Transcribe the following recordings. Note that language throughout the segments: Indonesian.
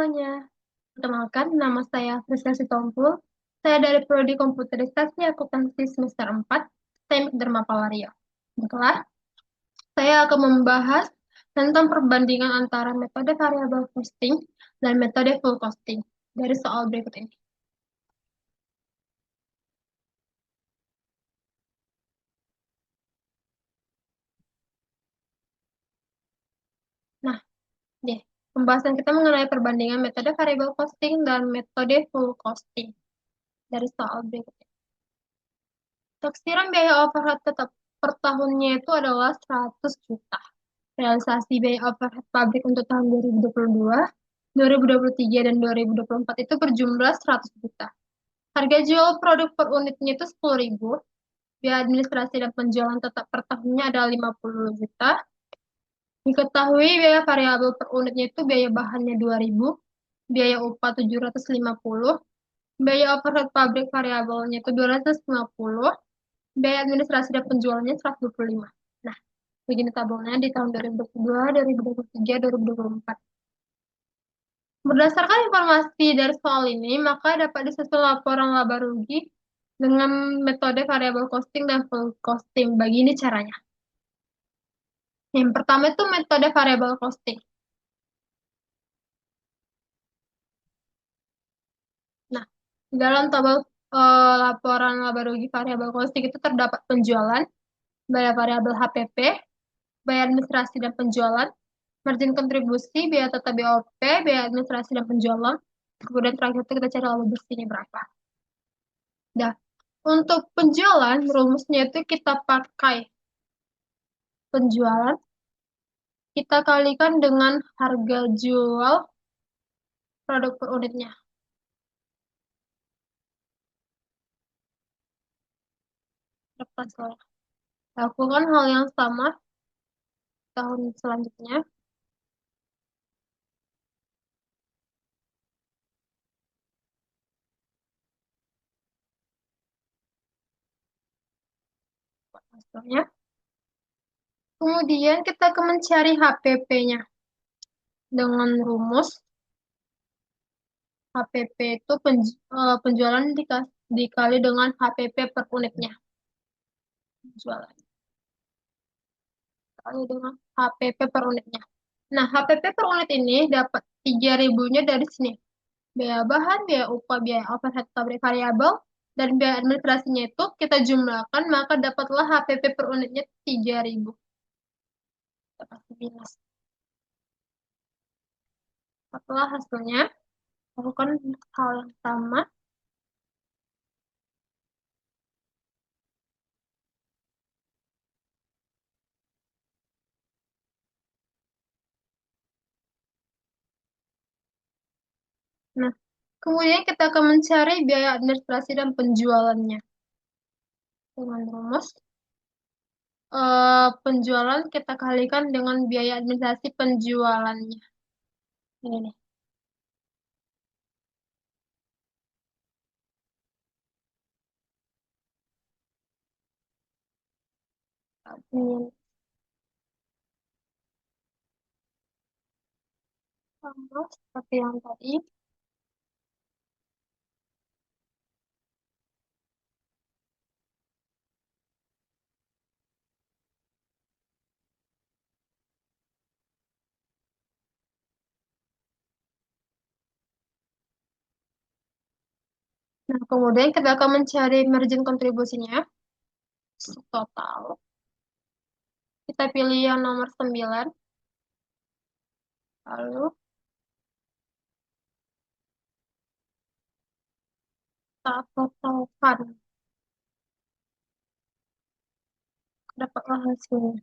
semuanya. Perkenalkan, nama saya Friska Sitompul. Saya dari Prodi Komputerisasi Akuntansi semester 4, Teknik Dermapalaria. Baiklah, saya akan membahas tentang perbandingan antara metode variable costing dan metode full costing dari soal berikut ini. Nah, deh, pembahasan kita mengenai perbandingan metode variable costing dan metode full costing dari soal berikut ini. Taksiran biaya overhead tetap per tahunnya itu adalah 100 juta. Realisasi biaya overhead pabrik untuk tahun 2022, 2023, dan 2024 itu berjumlah 100 juta. Harga jual produk per unitnya itu 10.000. Biaya administrasi dan penjualan tetap per tahunnya adalah 50 juta. Diketahui biaya variabel per unitnya itu biaya bahannya 2.000, biaya upah 750, biaya overhead pabrik variabelnya itu 250, biaya administrasi dan penjualannya 125. Nah, begini tabelnya di tahun 2022, 2023, 2024. Berdasarkan informasi dari soal ini, maka dapat disusun laporan laba rugi dengan metode variable costing dan full costing. Begini caranya. Yang pertama itu metode variable costing. Nah, di dalam tabel laporan laba rugi variable costing itu terdapat penjualan, biaya variabel HPP, biaya administrasi dan penjualan, margin kontribusi, biaya tetap BOP, biaya administrasi dan penjualan. Kemudian terakhir itu kita cari laba bersihnya berapa. Nah, untuk penjualan, rumusnya itu kita pakai penjualan, kita kalikan dengan harga jual produk per unitnya. Lepas saya lakukan hal yang sama tahun selanjutnya. Hasilnya. Kemudian kita akan mencari HPP-nya dengan rumus HPP itu penjualan dikali dengan HPP per unitnya. Penjualan dikali dengan HPP per unitnya. Nah, HPP per unit ini dapat 3.000-nya dari sini. Biaya bahan, biaya upah, biaya overhead pabrik variabel, dan biaya administrasinya itu kita jumlahkan, maka dapatlah HPP per unitnya 3.000. Kita kasih minus. Setelah hasilnya, lakukan hal yang sama. Nah, kemudian kita akan mencari biaya administrasi dan penjualannya. Dengan rumus penjualan kita kalikan dengan biaya administrasi penjualannya. Ini nih. Ini sama seperti yang tadi. Nah, kemudian kita akan mencari margin kontribusinya. Total. Kita pilih yang nomor 9. Lalu kita totalkan. Dapatlah hasilnya.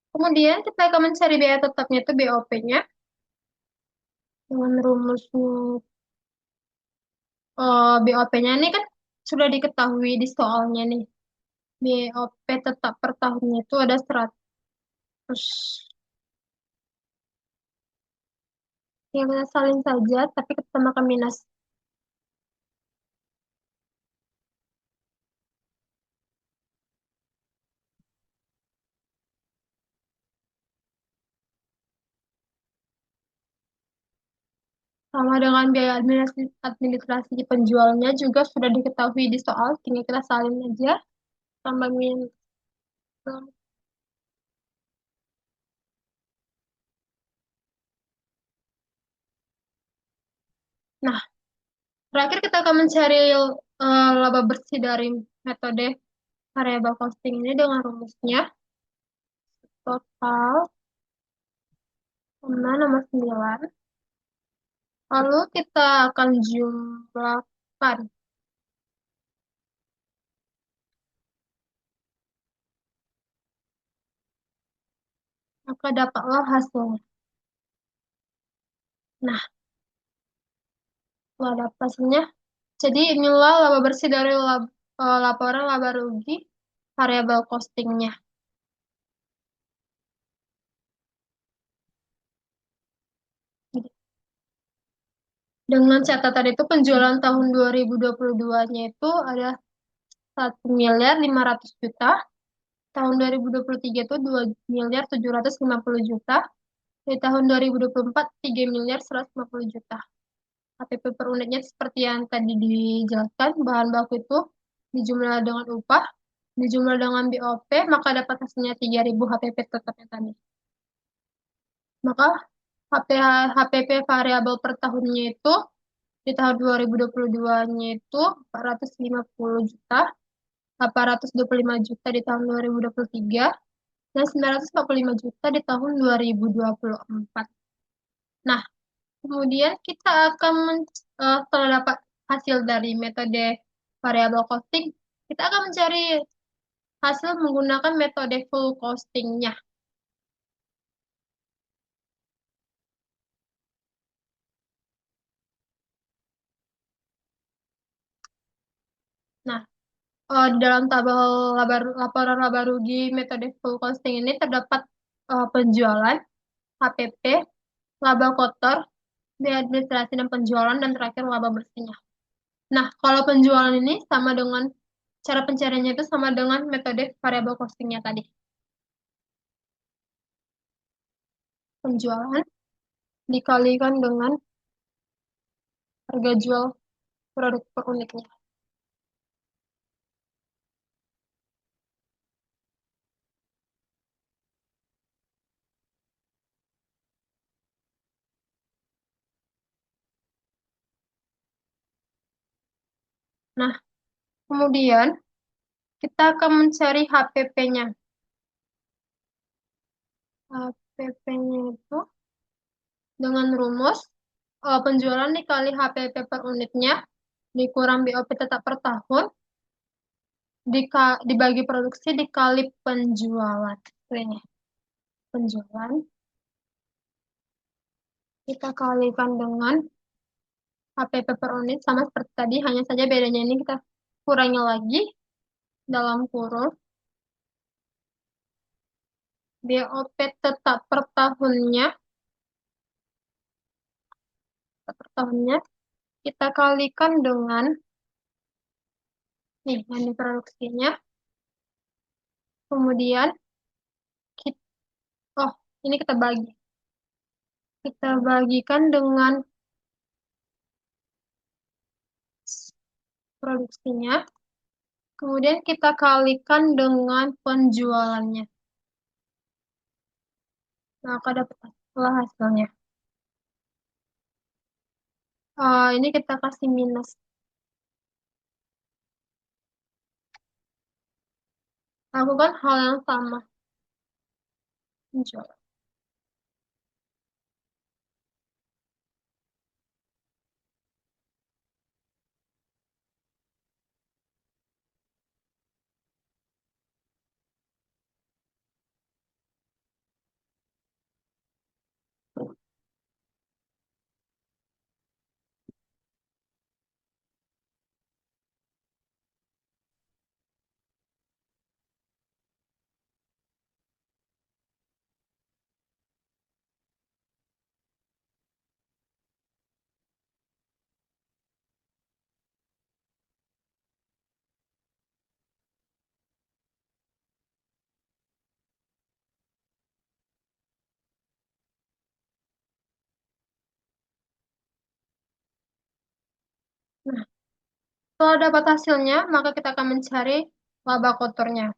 Kemudian kita akan mencari biaya tetapnya itu BOP-nya. Dengan rumusnya BOP-nya ini kan sudah diketahui di soalnya nih. BOP tetap per tahunnya itu ada 100. Ya, kita salin saja, tapi kita tambahkan minus. Sama dengan biaya administrasi penjualnya juga sudah diketahui di soal, tinggal kita salin aja tambah minus. Nah, terakhir kita akan mencari laba bersih dari metode variable costing ini dengan rumusnya total sama nomor 9. Lalu kita akan jumlahkan. Maka dapatlah hasilnya. Nah, setelah dapat hasilnya, jadi inilah laba bersih dari laporan laba rugi variable costingnya. Dengan catatan itu penjualan tahun 2022-nya itu ada 1.500.000.000, tahun 2023 itu 2.750.000.000, di tahun 2024 3.150.000.000. HPP per unitnya seperti yang tadi dijelaskan, bahan baku itu dijumlah dengan upah, dijumlah dengan BOP, maka dapat hasilnya 3.000 HPP tetapnya tadi. Maka HPP variabel per tahunnya itu di tahun 2022-nya itu 450 juta, 825 juta di tahun 2023, dan 945 juta di tahun 2024. Nah, kemudian kita akan setelah dapat hasil dari metode variable costing, kita akan mencari hasil menggunakan metode full costingnya. Nah, di dalam tabel laporan laba rugi metode full costing ini terdapat penjualan, HPP, laba kotor, biaya administrasi dan penjualan, dan terakhir laba bersihnya. Nah, kalau penjualan ini sama dengan cara pencariannya itu sama dengan metode variable costingnya tadi. Penjualan dikalikan dengan harga jual produk per unitnya. Nah, kemudian kita akan mencari HPP-nya. HPP-nya itu dengan rumus penjualan dikali HPP per unitnya dikurang BOP tetap per tahun dibagi produksi dikali penjualan. Ini penjualan kita kalikan dengan HPP per unit sama seperti tadi, hanya saja bedanya ini kita kurangi lagi dalam kurung BOP tetap per tahunnya kita kalikan dengan nih yang diproduksinya. Kemudian kita, oh ini kita bagikan dengan produksinya. Kemudian kita kalikan dengan penjualannya. Nah, maka dapatlah hasilnya. Ini kita kasih minus. Lakukan hal yang sama. Penjualan. Setelah dapat hasilnya, maka kita akan mencari laba kotornya.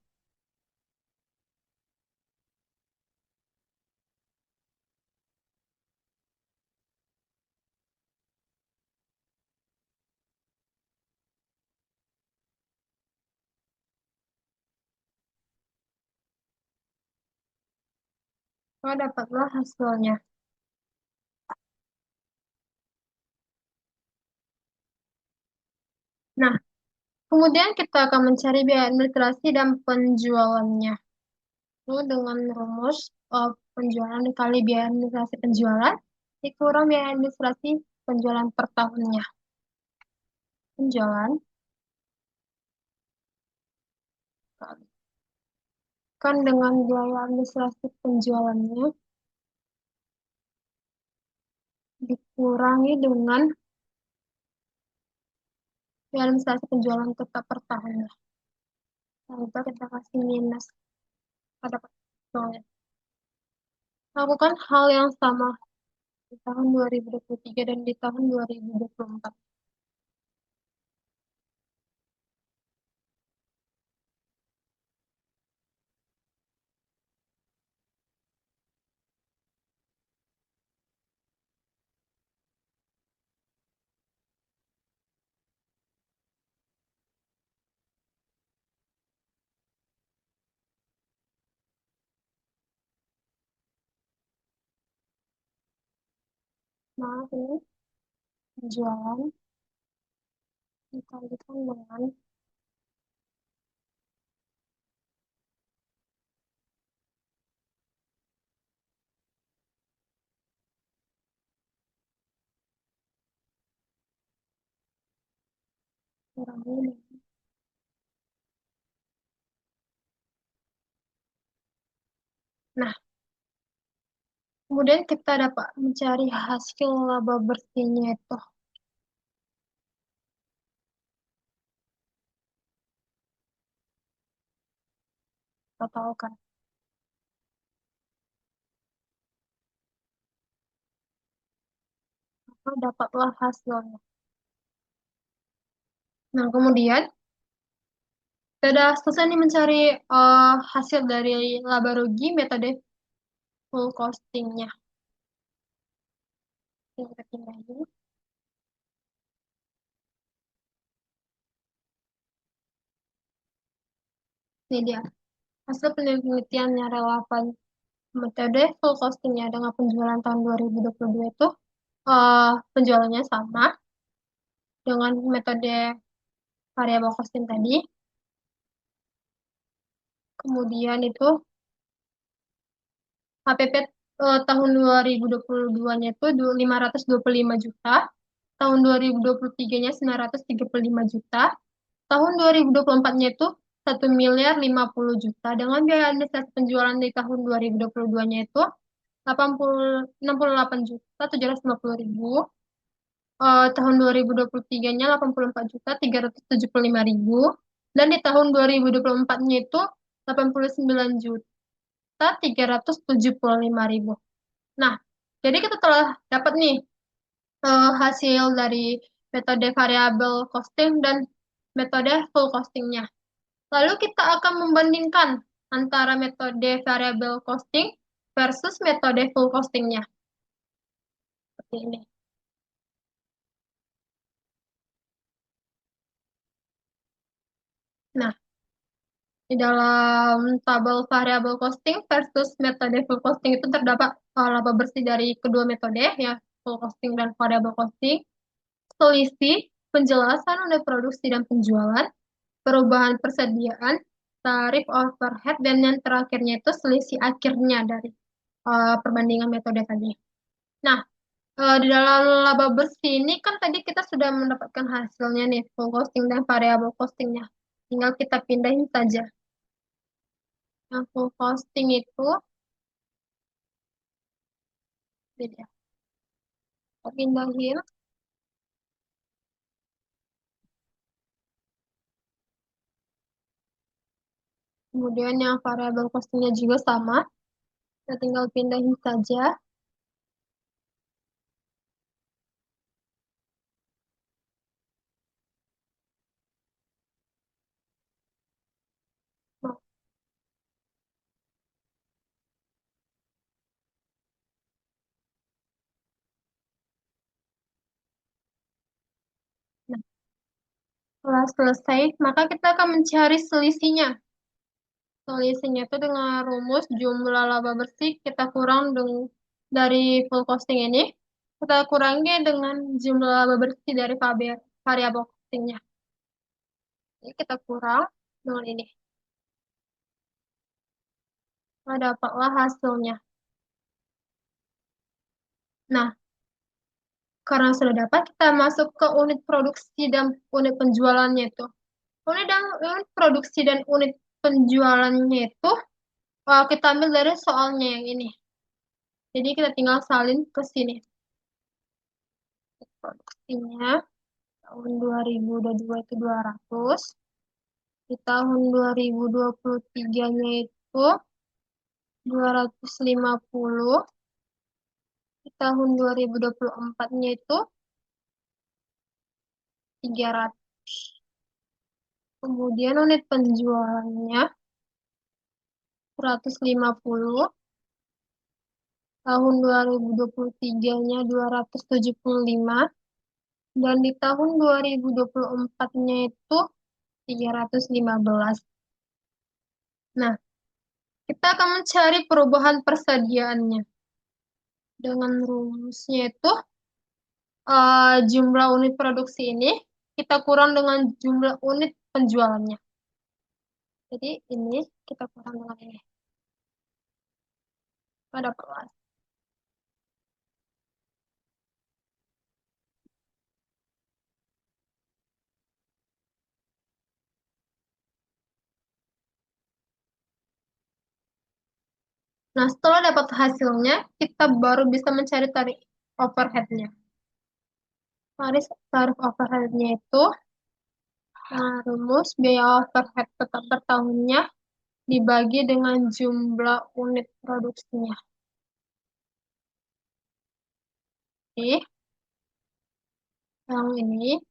Maka dapatlah hasilnya. Nah, kemudian kita akan mencari biaya administrasi dan penjualannya. Lalu dengan rumus penjualan dikali biaya administrasi penjualan dikurang biaya administrasi penjualan per tahunnya. Penjualan kan dengan biaya administrasi penjualannya dikurangi dengan biaya administrasi penjualan tetap per tahunnya. Nah, itu kita kasih minus pada penjualannya. Lakukan hal yang sama di tahun 2023 dan di tahun 2024. Nah, ini penjualan dikalikan dengan kurangi. Nah, kemudian kita dapat mencari hasil laba bersihnya itu. Kita tahu kan. Maka dapatlah hasilnya. Nah, kemudian kita udah selesai nih mencari hasil dari laba rugi metode full costingnya. Kita pindahin. Ini dia. Hasil penelitiannya relevan metode full costingnya dengan penjualan tahun 2022 itu penjualannya sama dengan metode variable costing tadi. Kemudian itu HPP tahun 2022-nya itu 525 juta, tahun 2023-nya 935 juta, tahun 2024-nya itu 1 miliar 50 juta dengan biaya administrasi penjualan di tahun 2022-nya itu 68 juta 750 ribu, tahun 2023-nya 84 juta 375 ribu, dan di tahun 2024-nya itu 89 juta 375 ribu. Nah, jadi kita telah dapat nih hasil dari metode variable costing dan metode full costingnya. Lalu kita akan membandingkan antara metode variable costing versus metode full costingnya. Seperti ini. Nah, di dalam tabel variable costing versus metode full costing itu terdapat laba bersih dari kedua metode, ya, full costing dan variable costing, selisih, penjelasan unit produksi dan penjualan, perubahan persediaan, tarif overhead, dan yang terakhirnya itu selisih akhirnya dari perbandingan metode tadi. Nah, di dalam laba bersih ini kan tadi kita sudah mendapatkan hasilnya nih, full costing dan variable costingnya. Tinggal kita pindahin saja. Yang full costing itu beda. Kita pindahin. Kemudian yang variable costingnya juga sama. Kita tinggal pindahin saja. Setelah selesai, maka kita akan mencari selisihnya. Selisihnya itu dengan rumus jumlah laba bersih kita kurang dari full costing ini, kita kurangi dengan jumlah laba bersih dari variabel costingnya. Jadi kita kurang dengan ini. Nah, dapatlah hasilnya. Nah, karena sudah dapat, kita masuk ke unit produksi dan unit penjualannya itu. Unit produksi dan unit penjualannya itu kita ambil dari soalnya yang ini. Jadi kita tinggal salin ke sini. Produksinya tahun 2022 itu 200. Di tahun 2023-nya itu 250. Di tahun 2024-nya itu 300. Kemudian unit penjualannya 150. Tahun 2023-nya 275. Dan di tahun 2024-nya itu 315. Nah, kita akan mencari perubahan persediaannya. Dengan rumusnya itu, jumlah unit produksi ini kita kurang dengan jumlah unit penjualannya. Jadi ini kita kurang dengan ini. Pada perluas. Nah, setelah dapat hasilnya, kita baru bisa mencari tarif overhead-nya. Tarif overhead-nya itu rumus biaya overhead tetap per tahunnya dibagi dengan jumlah unit produksinya. Oke, yang ini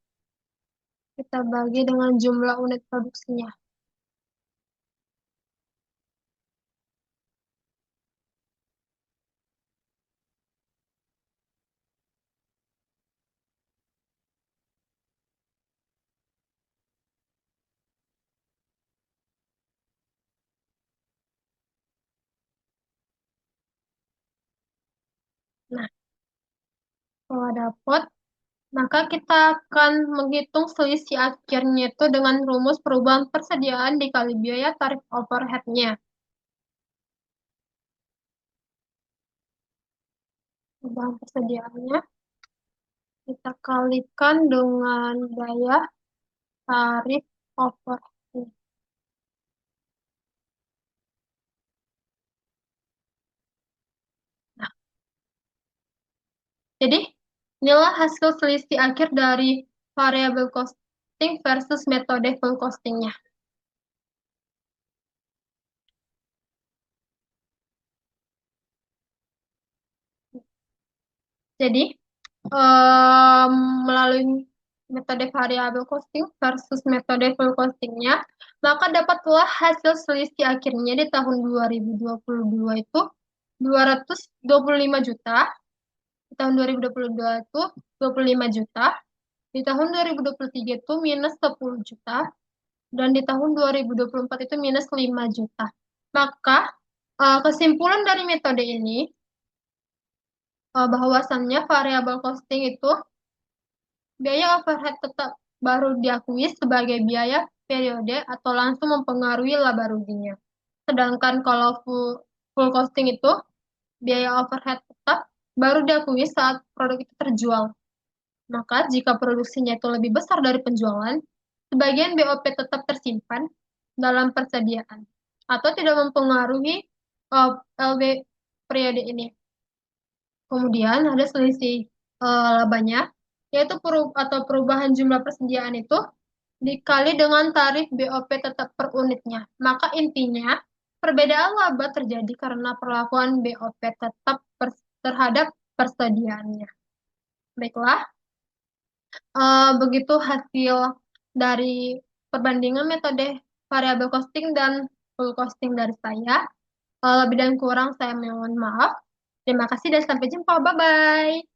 kita bagi dengan jumlah unit produksinya. Nah, kalau dapat, maka kita akan menghitung selisih akhirnya itu dengan rumus perubahan persediaan dikali biaya tarif overhead-nya. Perubahan persediaannya kita kalikan dengan daya tarif overhead. Nah, jadi inilah hasil selisih akhir dari variable costing versus metode full costingnya. Jadi, melalui metode variable costing versus metode full costingnya, maka dapatlah hasil selisih akhirnya di tahun 2022 itu 225 juta, di tahun 2022 itu 25 juta, di tahun 2023 itu minus 10 juta, dan di tahun 2024 itu minus 5 juta. Maka, kesimpulan dari metode ini, bahwasannya variable costing itu biaya overhead tetap baru diakui sebagai biaya periode atau langsung mempengaruhi laba ruginya. Sedangkan kalau full costing itu biaya overhead tetap baru diakui saat produk itu terjual. Maka jika produksinya itu lebih besar dari penjualan, sebagian BOP tetap tersimpan dalam persediaan atau tidak mempengaruhi LB periode ini. Kemudian ada selisih labanya, yaitu perubahan jumlah persediaan itu dikali dengan tarif BOP tetap per unitnya. Maka intinya, perbedaan laba terjadi karena perlakuan BOP tetap terhadap persediaannya. Baiklah, begitu hasil dari perbandingan metode variable costing dan full costing dari saya. Lebih dan kurang saya mohon maaf. Terima kasih dan sampai jumpa. Bye-bye.